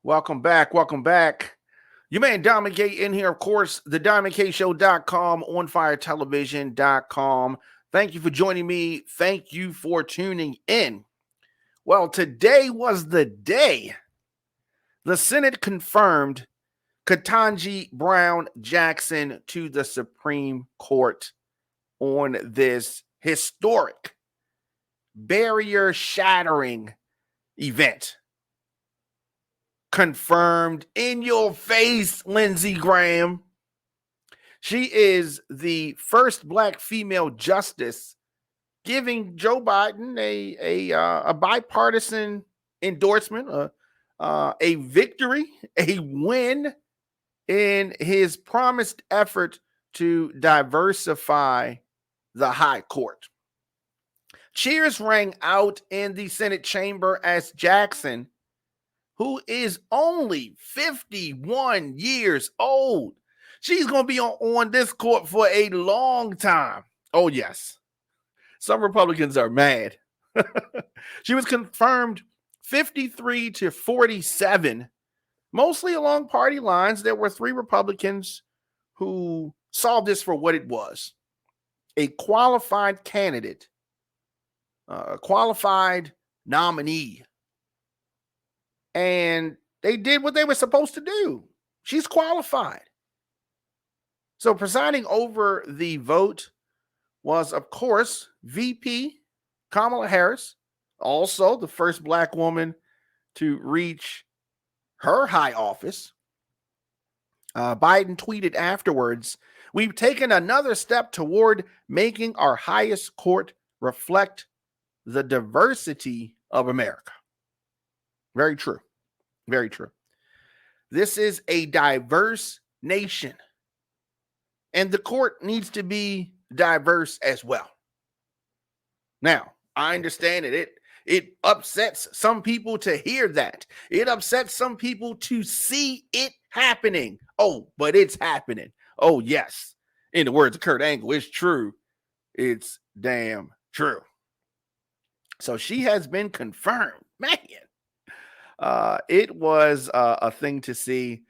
Welcome back. Welcome back. Your man Diamond K in here, of course, the DiamondKShow.com, onfiretelevision.com. Thank you for joining me. Thank you for tuning in. Well, today was the day the Senate confirmed Ketanji Brown Jackson to the Supreme Court on this historic, barrier shattering event. Confirmed in your face, Lindsey Graham. She is the first Black female justice, giving Joe Biden a bipartisan endorsement, a victory, a win in his promised effort to diversify the high court. Cheers rang out in the Senate chamber as Jackson, who is only 51 years old, she's going to be on this court for a long time. Oh, yes. Some Republicans are mad. She was confirmed 53 to 47, mostly along party lines. There were 3 Republicans who saw this for what it was: a qualified candidate, a qualified nominee. And they did what they were supposed to do. She's qualified. So presiding over the vote was, of course, VP Kamala Harris, also the first Black woman to reach her high office. Biden tweeted afterwards, "We've taken another step toward making our highest court reflect the diversity of America." Very true. Very true. This is a diverse nation, and the court needs to be diverse as well. Now, I understand that it upsets some people to hear that. It upsets some people to see it happening. Oh, but it's happening. Oh, yes. In the words of Kurt Angle, it's true. It's damn true. So she has been confirmed. Man. It was a thing to see.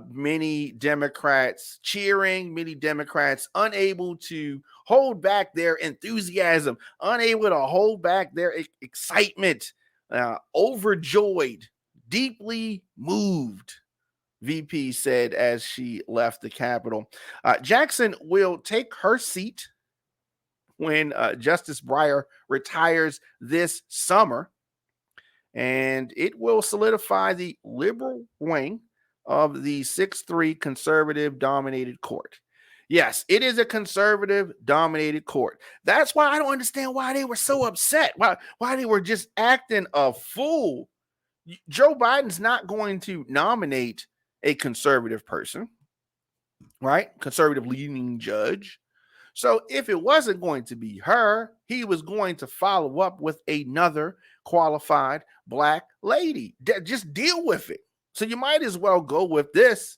Many Democrats cheering, many Democrats unable to hold back their enthusiasm, unable to hold back their excitement, overjoyed, deeply moved, VP said as she left the Capitol. Jackson will take her seat when Justice Breyer retires this summer, and it will solidify the liberal wing of the 6-3 conservative dominated court. Yes, it is a conservative dominated court. That's why I don't understand why they were so upset, why they were just acting a fool. Joe Biden's not going to nominate a conservative person, right? Conservative leaning judge. So if it wasn't going to be her, he was going to follow up with another qualified Black lady. Just deal with it. So you might as well go with this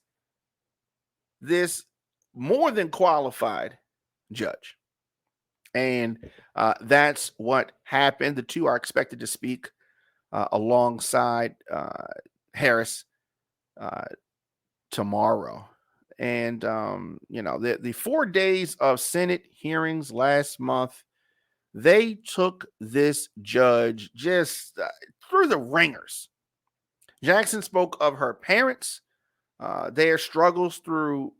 more than qualified judge. And that's what happened. The 2 are expected to speak alongside Harris tomorrow. And, the 4 days of Senate hearings last month, they took this judge just through the ringers. Jackson spoke of her parents, their struggles through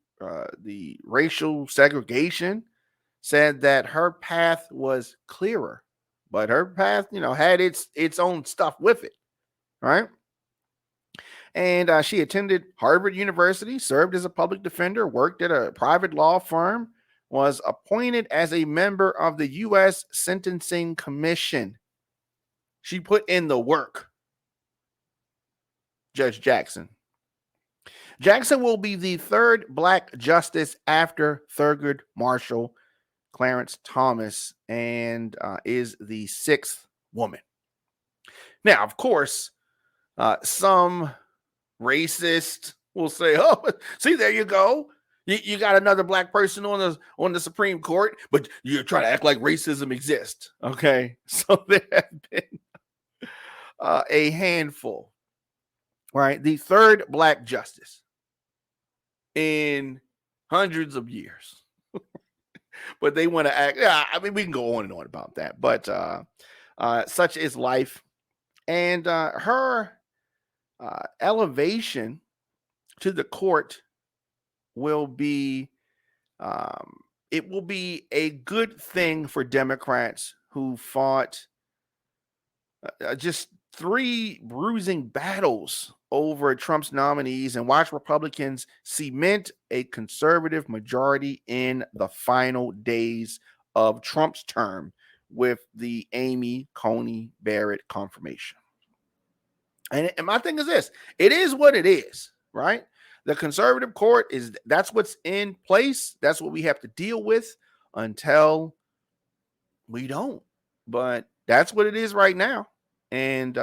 the racial segregation, said that her path was clearer, but her path, had its own stuff with it, right? And she attended Harvard University, served as a public defender, worked at a private law firm, was appointed as a member of the U.S. Sentencing Commission. She put in the work. Judge Jackson. Jackson will be the 3rd Black justice after Thurgood Marshall, Clarence Thomas, and is the 6th woman. Now, of course, some racist will say, "Oh, see, there you go. You got another Black person on the Supreme Court, but you try to act like racism exists." Okay, so there have been a handful right? The third black justice in hundreds of years. But they want to act. Yeah, I mean, we can go on and on about that. But such is life. And her elevation to the court will be it will be a good thing for Democrats who fought just 3 bruising battles over Trump's nominees and watch Republicans cement a conservative majority in the final days of Trump's term with the Amy Coney Barrett confirmation. And my thing is this, it is what it is, right? The conservative court that's what's in place. That's what we have to deal with until we don't. But that's what it is right now. And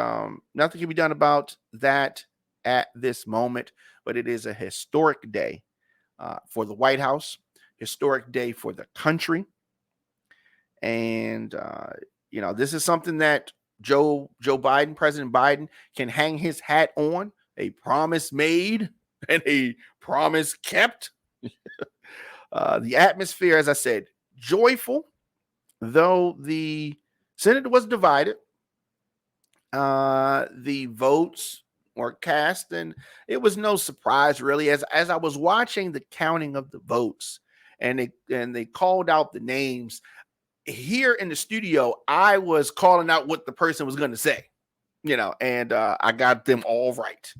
nothing can be done about that at this moment. But it is a historic day for the White House, historic day for the country. And, this is something that Joe Biden, President Biden, can hang his hat on, a promise made and a promise kept. The atmosphere, as I said, joyful, though the Senate was divided. The votes were cast, and it was no surprise, really, as I was watching the counting of the votes, and they called out the names. Here in the studio, I was calling out what the person was going to say, and I got them all right.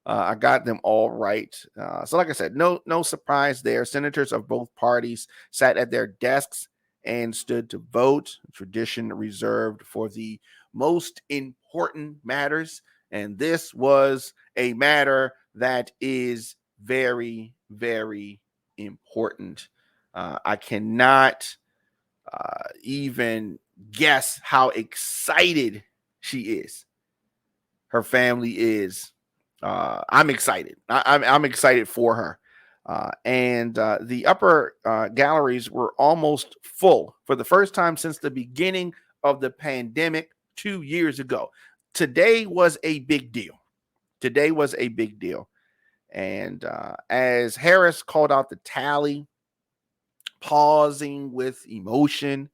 So like I said, no surprise there. Senators of both parties sat at their desks and stood to vote, a tradition reserved for the most important matters. And this was a matter that is very, very important. I cannot even guess how excited she is. Her family is. I'm excited. I'm excited for her. And the upper galleries were almost full for the first time since the beginning of the pandemic 2 years ago. Today was a big deal. And as Harris called out the tally, pausing with emotion,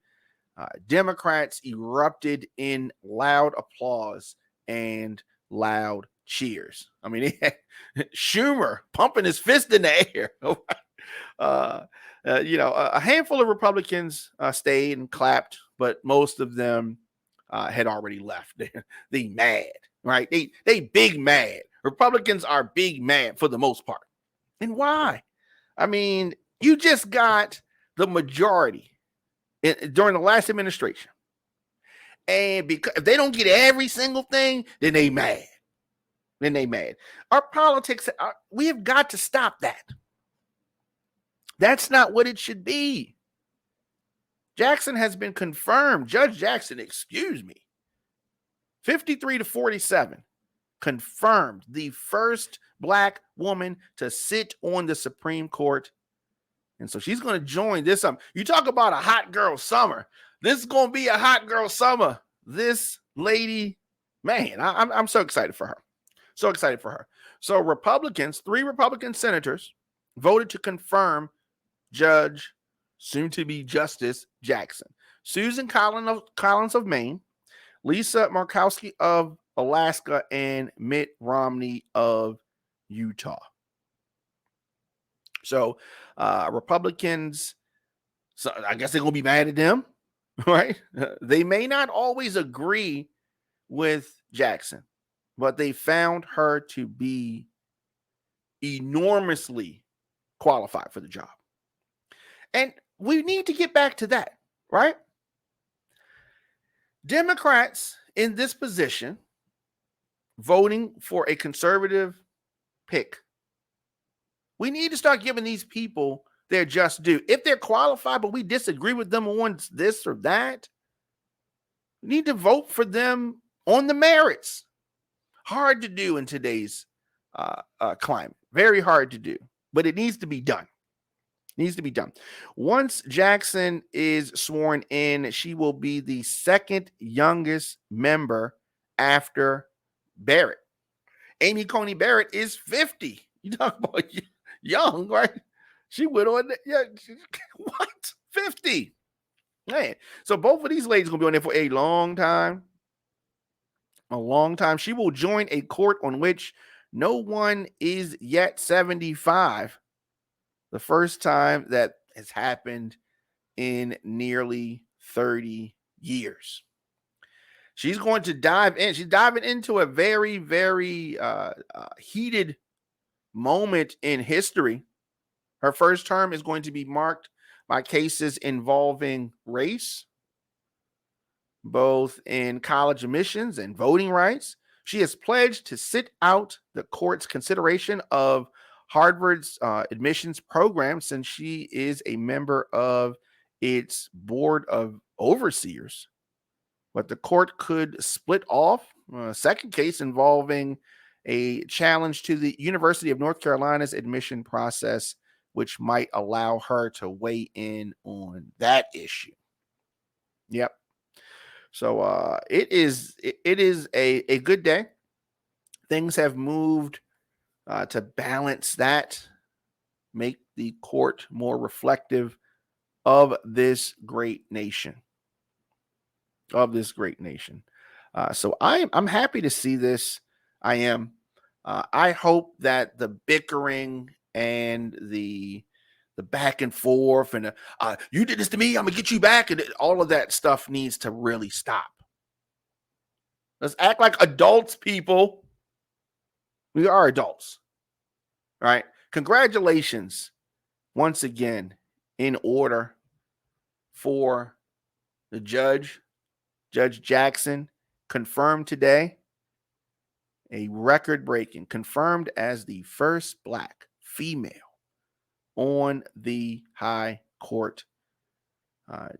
Democrats erupted in loud applause and loud cheers. I mean, Schumer pumping his fist in the air. A handful of Republicans stayed and clapped, but most of them had already left. They mad, right? They big mad. Republicans are big mad for the most part. And why? I mean, you just got the majority during the last administration. And because if they don't get every single thing, then they mad. Our politics, we have got to stop that. That's not what it should be. Jackson has been confirmed. Judge Jackson, 53-47, confirmed the first Black woman to sit on the Supreme Court. And so she's going to join this. You talk about a hot girl summer. This is going to be a hot girl summer. This lady, man, I'm so excited for her. So excited for her. So 3 Republican senators voted to confirm Judge, soon to be Justice Jackson. Susan Collins of Maine, Lisa Murkowski of Alaska, and Mitt Romney of Utah. So Republicans, so I guess they're going to be mad at them, right? They may not always agree with Jackson, but they found her to be enormously qualified for the job. And we need to get back to that, right? Democrats in this position, voting for a conservative pick, we need to start giving these people their just due. If they're qualified, but we disagree with them on this or that, we need to vote for them on the merits. Hard to do in today's climate. Very hard to do, but it needs to be done. Once Jackson is sworn in, she will be the second youngest member after Barrett. Amy Coney Barrett is 50. You talk about young, right? She went on, what? 50. Man. So both of these ladies going to be on there for a long time. A long time. She will join a court on which no one is yet 75. The first time that has happened in nearly 30 years. She's going to dive in. She's diving into a very, very heated moment in history. Her first term is going to be marked by cases involving race, both in college admissions and voting rights. She has pledged to sit out the court's consideration of Harvard's admissions program since she is a member of its board of overseers. But the court could split off a second case involving a challenge to the University of North Carolina's admission process, which might allow her to weigh in on that issue. Yep. So it is a good day. Things have moved to balance that, make the court more reflective of this great nation. So I'm happy to see this. I am. I hope that the bickering and the back and forth and you did this to me, I'm gonna get you back, and all of that stuff needs to really stop. Let's act like adults, people. We are adults, right? Congratulations once again in order for the Judge Jackson, confirmed today, a record-breaking, confirmed as the first Black female on the high court,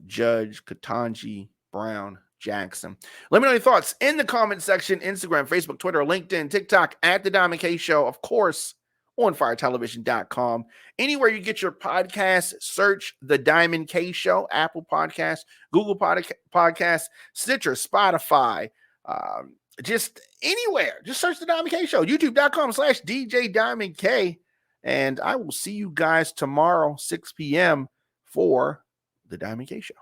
Judge Ketanji Brown Jackson. Let me know your thoughts in the comment section, Instagram, Facebook, Twitter, LinkedIn, TikTok, at The Diamond K Show, of course, on firetelevision.com. Anywhere you get your podcasts, search The Diamond K Show, Apple Podcasts, Google Podcasts, Stitcher, Spotify, just anywhere. Just search The Diamond K Show, youtube.com/DJ Diamond K. And I will see you guys tomorrow, 6 p.m. for The Diamond K Show.